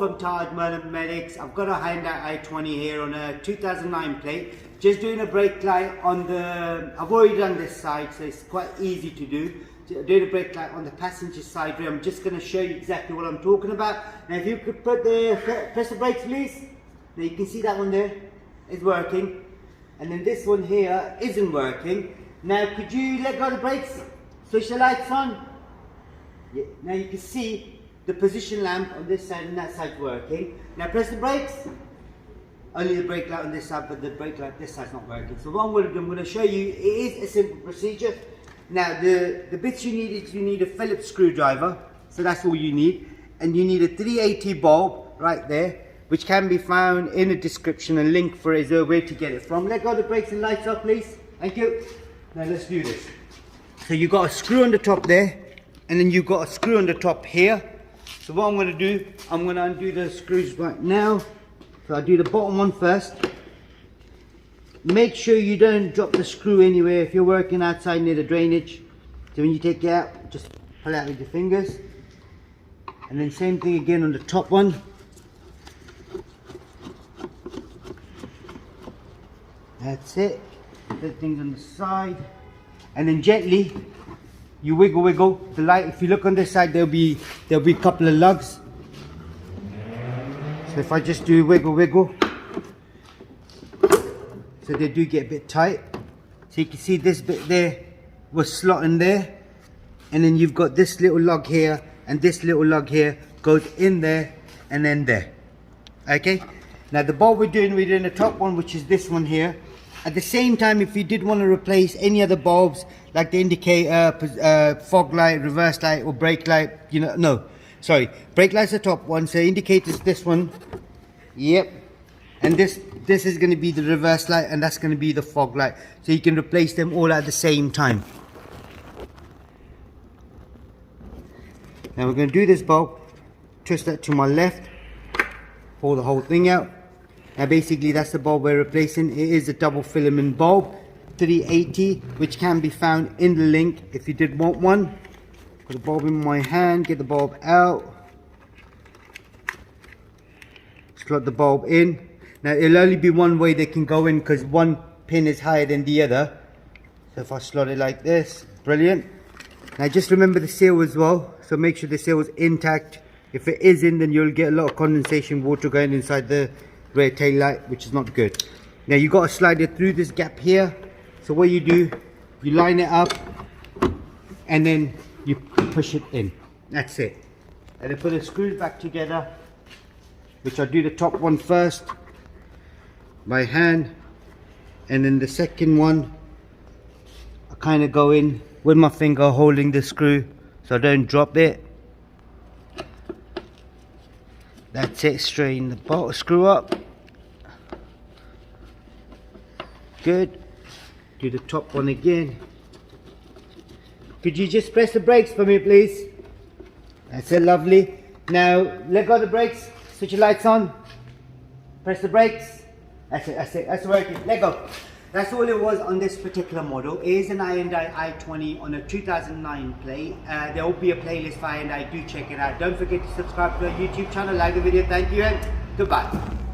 from Tajmotormedics. I've got a Hyundai i20 here on a 2009 plate. Just doing a brake light on the, I've already done this side, so it's quite easy to do. Doing a brake light on the passenger side rear. I'm just going to show you exactly what I'm talking about. Now if you could put the, press the brakes please. Now you can see that one there is working. And then this one here isn't working. Now could you let go of the brakes? Switch the lights on. Yeah. Now you can see the position lamp on this side and that side working. Now press the brakes. Only the brake light on this side, but the brake light this side's not working. So what I'm going to show you, it is a simple procedure. Now the bits you need is you need a Phillips screwdriver, so that's all you need, and you need a 380 bulb right there, which can be found in the description. A link for it is where to get it from. Let go of the brakes and lights up please. Thank you. Now let's do this. So you've got a screw on the top there, and then you've got a screw on the top here. So what I'm going to do, I'm going to undo the screws right now. So I'll do the bottom one first. Make sure you don't drop the screw anywhere if you're working outside near the drainage. So when you take it out, just pull it out with your fingers. And then same thing again on the top one. That's it. Put things on the side. And then gently, you wiggle the light. If you look on this side, there'll be a couple of lugs. So if I just do wiggle, so they do get a bit tight. So you can see this bit there was slotting there, and then you've got this little lug here, and this little lug here goes in there and then there. Okay, now the bulb we're doing the top one, which is this one here. At the same time, if you did want to replace any other bulbs like the indicator, fog light, reverse light or brake light, you know, no, sorry, brake light's the top one, so indicator's this one. Yep. And this is going to be the reverse light, and that's going to be the fog light, so you can replace them all at the same time. Now we're going to do this bulb, twist that to my left, pull the whole thing out. Now basically that's the bulb we're replacing. It is a double filament bulb, 380, which can be found in the link if you did want one. Put the bulb in my hand, get the bulb out, slot the bulb in. Now it'll only be one way they can go in because one pin is higher than the other. So if I slot it like this, brilliant. Now just remember the seal as well, so make sure the seal is intact. If it isn't, then you'll get a lot of condensation water going inside the rear tail light, which is not good. Now you got to slide it through this gap here. So what you do, you line it up and then you push it in. That's it. And then put the screws back together, which I'll do the top one first by hand, and then the second one I kind of go in with my finger holding the screw so I don't drop it. That's it. Straighten the bolt screw up. Good. Do the top one again. Could you just press the brakes for me please? That's it, lovely. Now let go of the brakes, switch your lights on, press the brakes. That's it, that's working. Let go. That's all it was on this particular model. It is an Hyundai i20 on a 2009 plate. There will be a playlist for Hyundai. Do check it out. Don't forget to subscribe to our YouTube channel, like the video. Thank you and goodbye.